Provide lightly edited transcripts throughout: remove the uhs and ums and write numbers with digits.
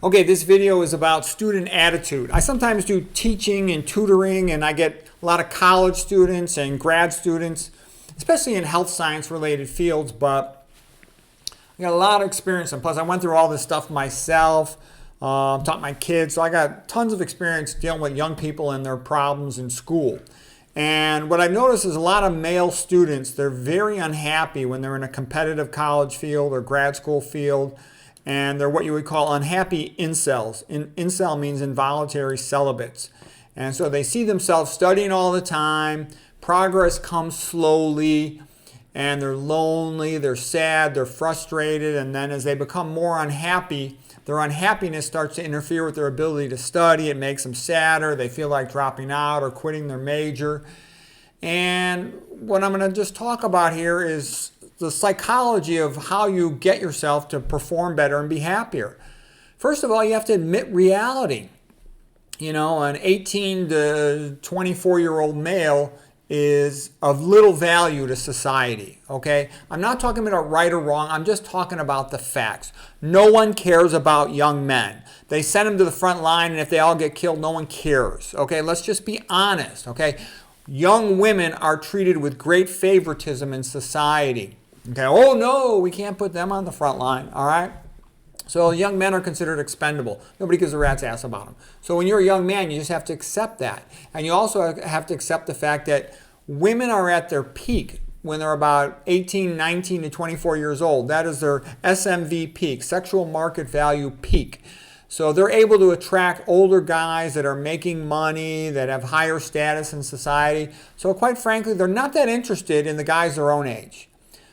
Okay, this video is about student attitude. I sometimes do teaching and tutoring, and I get a lot of college students and grad students, especially in health science related fields, but I got a lot of experience. And plus, I went through all this stuff myself, taught my kids, so I got tons of experience dealing with young people and their problems in school. And what I've noticed is a lot of male students, they're very unhappy when they're in a competitive college field or grad school field, and they're what you would call unhappy incels. Incel means involuntary celibates. And so they see themselves studying all the time, progress comes slowly, and they're lonely, they're sad, they're frustrated, and then as they become more unhappy, their unhappiness starts to interfere with their ability to study. It makes them sadder, they feel like dropping out or quitting their major. And what I'm going to just talk about here is the psychology of how you get yourself to perform better and be happier. First of all, you have to admit reality. You know, an 18 to 24-year-old male is of little value to society, okay? I'm not talking about right or wrong, I'm just talking about the facts. No one cares about young men. They send them to the front line, and if they all get killed, no one cares, okay? Let's just be honest, okay? Young women are treated with great favoritism in society. Okay, oh no, we can't put them on the front line, all right? So young men are considered expendable. Nobody gives a rat's ass about them. So when you're a young man, you just have to accept that. And you also have to accept the fact that women are at their peak when they're about 18, 19 to 24 years old. That is their SMV peak, sexual market value peak. So they're able to attract older guys that are making money, that have higher status in society. So quite frankly, they're not that interested in the guys their own age.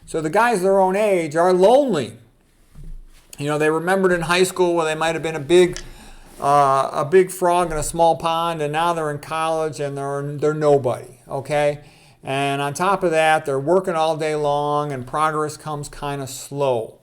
So the guys their own age are lonely. You know, they remembered in high school where they might have been a big frog in a small pond, and now they're in college and they're nobody, okay? And on top of that, they're working all day long and progress comes kind of slow.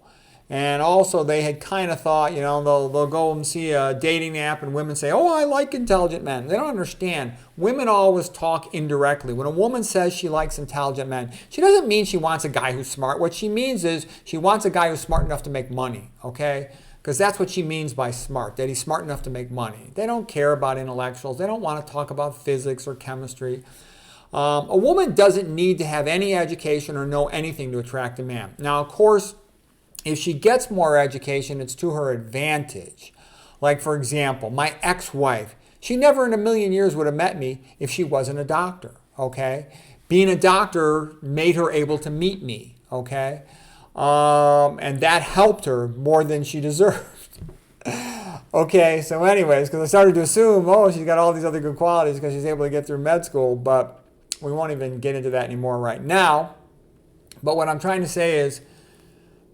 And also they had kind of thought, you know, they'll go and see a dating app and women say, oh, I like intelligent men. They don't understand. Women always talk indirectly. When a woman says she likes intelligent men, she doesn't mean she wants a guy who's smart. What she means is she wants a guy who's smart enough to make money, okay? Because that's what she means by smart, that he's smart enough to make money. They don't care about intellectuals. They don't want to talk about physics or chemistry. A woman doesn't need to have any education or know anything to attract a man. Now, of course, if she gets more education, it's to her advantage. Like, for example, my ex-wife, she never in a million years would have met me if she wasn't a doctor, okay? Being a doctor made her able to meet me, okay? And that helped her more than she deserved. Okay, so anyways, because I started to assume, oh, she's got all these other good qualities because she's able to get through med school, but we won't even get into that anymore right now. But what I'm trying to say is,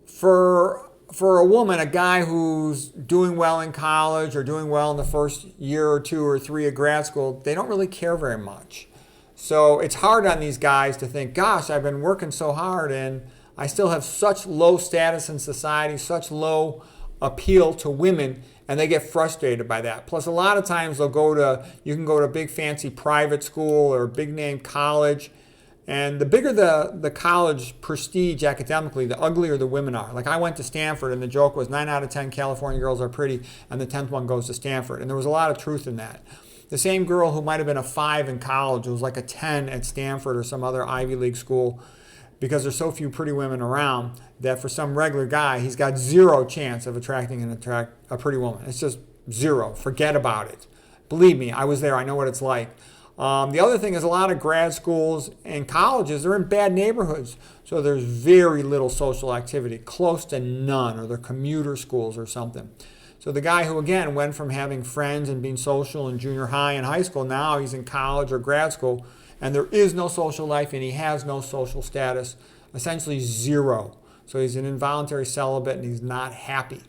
for a woman, a guy who's doing well in college or doing well in the first year or two or three of grad school, they don't really care very much. So it's hard on these guys to think, gosh, I've been working so hard and I still have such low status in society, such low appeal to women, and they get frustrated by that. Plus, a lot of times you can go to a big fancy private school or a big name college, and the bigger the college prestige academically, the uglier the women are. Like, I went to Stanford, and the joke was 9 out of 10 California girls are pretty, and the 10th one goes to Stanford. And there was a lot of truth in that. The same girl who might have been a 5 in college was like a 10 at Stanford or some other Ivy League school, because there's so few pretty women around that for some regular guy, he's got zero chance of attracting a pretty woman. It's just zero. Forget about it. Believe me, I was there. I know what it's like. The other thing is a lot of grad schools and colleges, they're in bad neighborhoods. So there's very little social activity, close to none, or they're commuter schools or something. So the guy who, again, went from having friends and being social in junior high and high school, now he's in college or grad school, and there is no social life and he has no social status, essentially zero. So he's an involuntary celibate and he's not happy.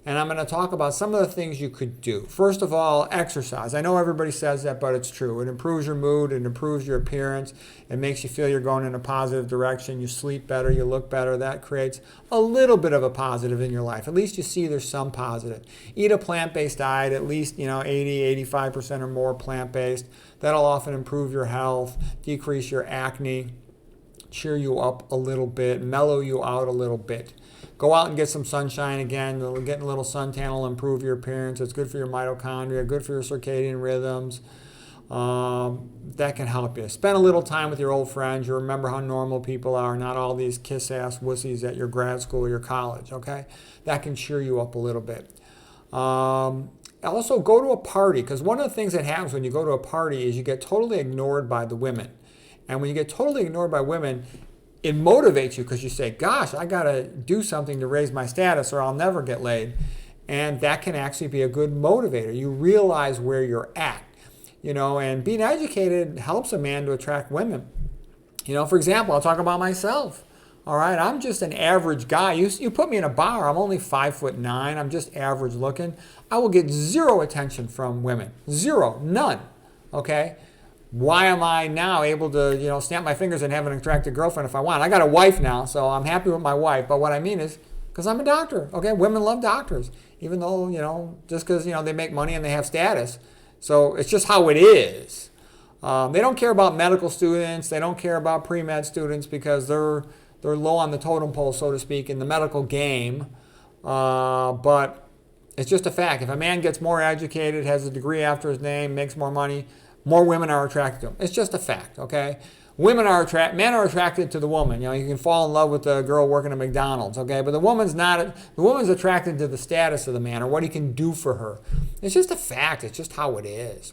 And I'm going to talk about some of the things you could do. First of all, exercise. I know everybody says that, but it's true. It improves your mood. It improves your appearance. It makes you feel you're going in a positive direction. You sleep better. You look better. That creates a little bit of a positive in your life. At least you see there's some positive. Eat a plant-based diet, at least 80, 85% or more plant-based. That'll often improve your health, decrease your acne, cheer you up a little bit, mellow you out a little bit. Go out and get some sunshine again. Getting a little suntan will improve your appearance. It's good for your mitochondria, good for your circadian rhythms. That can help you. Spend a little time with your old friends. You remember how normal people are, not all these kiss-ass wussies at your grad school or your college, okay? That can cheer you up a little bit. Also, go to a party, because one of the things that happens when you go to a party is you get totally ignored by the women. And when you get totally ignored by women, it motivates you because you say, gosh, I got to do something to raise my status or I'll never get laid. And that can actually be a good motivator. You realize where you're at. And being educated helps a man to attract women. For example, I'll talk about myself. All right, I'm just an average guy. You put me in a bar, I'm only 5'9". I'm just average looking. I will get zero attention from women. Zero, none. Okay? Why am I now able to, snap my fingers and have an attractive girlfriend if I want? I got a wife now, so I'm happy with my wife. But what I mean is, because I'm a doctor. Okay, women love doctors, even though, just because, they make money and they have status. So it's just how it is. They don't care about medical students. They don't care about pre-med students because they're low on the totem pole, so to speak, in the medical game. But it's just a fact. If a man gets more educated, has a degree after his name, makes more money, more women are attracted to him. It's just a fact, okay? Men are attracted to the woman. You can fall in love with a girl working at McDonald's, okay? But the woman's not. The woman's attracted to the status of the man or what he can do for her. It's just a fact. It's just how it is.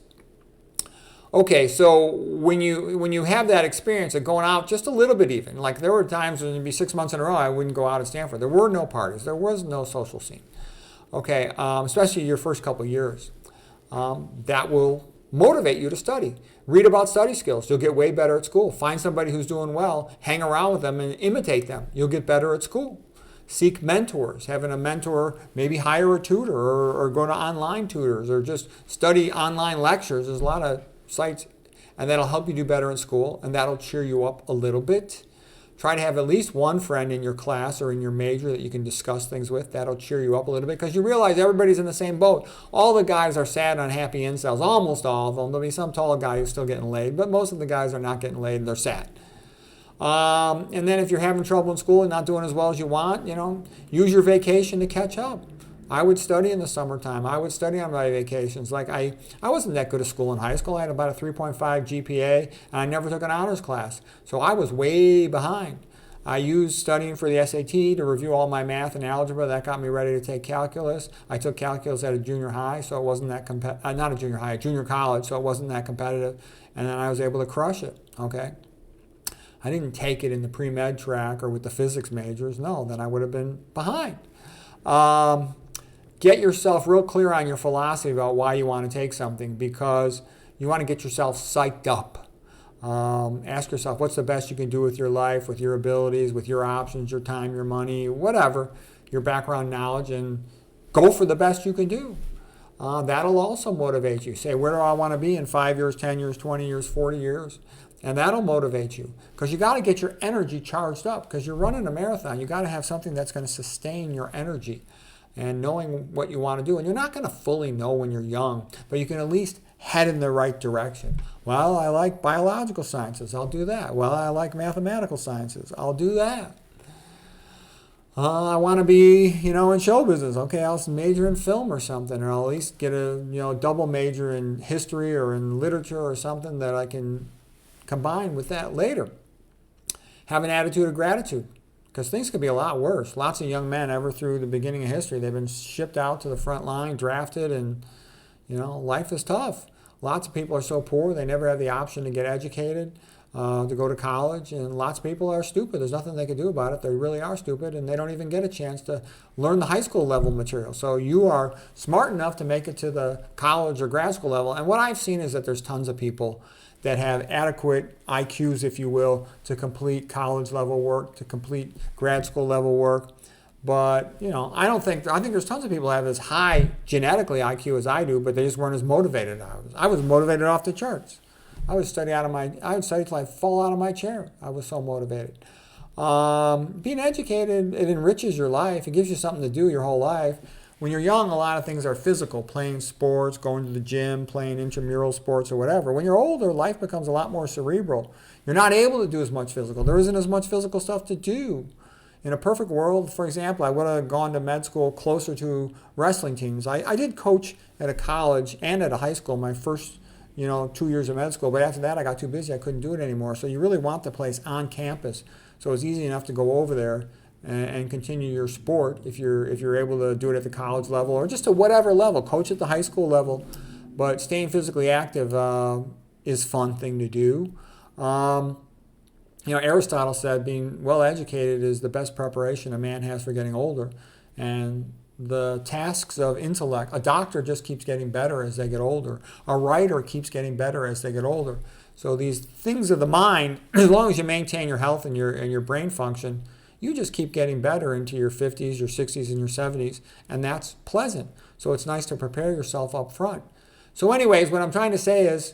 Okay, so when you have that experience of going out just a little bit even, like there were times when it'd be 6 months in a row I wouldn't go out at Stanford. There were no parties. There was no social scene. Okay, especially your first couple years. That will motivate you to study. Read about study skills. You'll get way better at school. Find somebody who's doing well. Hang around with them and imitate them. You'll get better at school. Seek mentors. Having a mentor, maybe hire a tutor or go to online tutors or just study online lectures. There's a lot of sites, and that'll help you do better in school, and that'll cheer you up a little bit. Try to have at least one friend in your class or in your major that you can discuss things with. That'll cheer you up a little bit because you realize everybody's in the same boat. All the guys are sad, unhappy incels, almost all of them. There'll be some tall guy who's still getting laid, but most of the guys are not getting laid and they're sad. And then if you're having trouble in school and not doing as well as you want, use your vacation to catch up. I would study in the summertime. I would study on my vacations. Like I wasn't that good at school in high school. I had about a 3.5 GPA, and I never took an honors class. So I was way behind. I used studying for the SAT to review all my math and algebra. That got me ready to take calculus. I took calculus at a junior high, so it wasn't that not a junior high, a junior college, so it wasn't that competitive. And then I was able to crush it, okay? I didn't take it in the pre-med track or with the physics majors. No, then I would have been behind. Get yourself real clear on your philosophy about why you want to take something because you want to get yourself psyched up. Ask yourself what's the best you can do with your life, with your abilities, with your options, your time, your money, whatever, your background knowledge, and go for the best you can do. That'll also motivate you. Say, where do I want to be in 5 years, 10 years, 20 years, 40 years? And that'll motivate you because you got to get your energy charged up because you're running a marathon. You got to have something that's going to sustain your energy. And knowing what you want to do. And you're not going to fully know when you're young, but you can at least head in the right direction. Well, I like biological sciences. I'll do that. Well, I like mathematical sciences. I'll do that. I want to be, in show business. Okay, I'll major in film or something, or I'll at least get a, double major in history or in literature or something that I can combine with that later. Have an attitude of gratitude. Because things could be a lot worse. Lots of young men ever through the beginning of history, they've been shipped out to the front line, drafted, and, life is tough. Lots of people are so poor, they never have the option to get educated, to go to college, and lots of people are stupid. There's nothing they can do about it. They really are stupid, and they don't even get a chance to learn the high school level material. So you are smart enough to make it to the college or grad school level, and what I've seen is that there's tons of people that have adequate IQs, if you will, to complete college level work, to complete grad school level work. But, I think there's tons of people that have as high genetically IQ as I do, but they just weren't as motivated. I was motivated off the charts. I would study till I fall out of my chair. I was so motivated. Being educated, it enriches your life. It gives you something to do your whole life. When you're young, a lot of things are physical, playing sports, going to the gym, playing intramural sports or whatever. When you're older, life becomes a lot more cerebral. You're not able to do as much physical. There isn't as much physical stuff to do. In a perfect world, for example, I would have gone to med school closer to wrestling teams. I did coach at a college and at a high school my first 2 years of med school, but after that I got too busy. I couldn't do it anymore. So you really want the place on campus. So it's easy enough to go over there and continue your sport if you're able to do it at the college level or just at whatever level. Coach at the high school level, but staying physically active is a fun thing to do. Aristotle said being well educated is the best preparation a man has for getting older. And the tasks of intellect, a doctor just keeps getting better as they get older. A writer keeps getting better as they get older. So these things of the mind, as long as you maintain your health and your brain function, you just keep getting better into your 50s, your 60s, and your 70s. And that's pleasant. So it's nice to prepare yourself up front. So anyways, what I'm trying to say is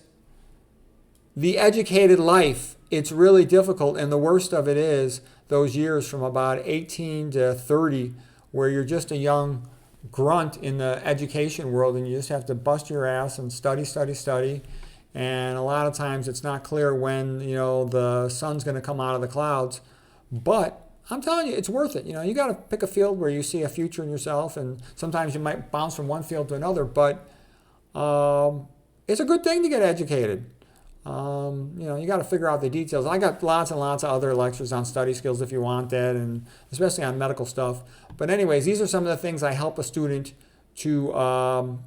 the educated life, it's really difficult. And the worst of it is those years from about 18 to 30 where you're just a young grunt in the education world and you just have to bust your ass and study. And a lot of times it's not clear when, the sun's going to come out of the clouds. But I'm telling you, it's worth it. You got to pick a field where you see a future in yourself. And sometimes you might bounce from one field to another. But it's a good thing to get educated. You got to figure out the details. I got lots and lots of other lectures on study skills if you want that, and especially on medical stuff. But anyways, these are some of the things I help a student to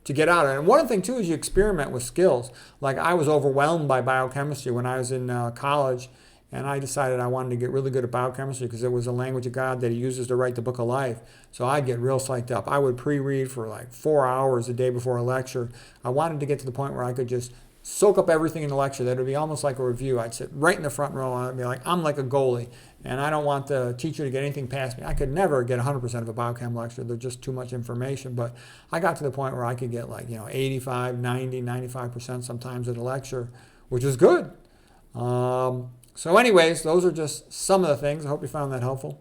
get out of it. And one of the things too is you experiment with skills. Like I was overwhelmed by biochemistry when I was in college, and I decided I wanted to get really good at biochemistry because it was a language of God that He uses to write the book of life. So I'd get real psyched up. I would pre-read for like 4 hours a day before a lecture. I wanted to get to the point where I could just soak up everything in the lecture. That would be almost like a review. I'd sit right in the front row and I'd be like, I'm like a goalie, and I don't want the teacher to get anything past me. I could never get 100% of a biochem lecture. There's just too much information. But I got to the point where I could get 85, 90, 95% sometimes of the lecture, which is good. So anyways, those are just some of the things. I hope you found that helpful.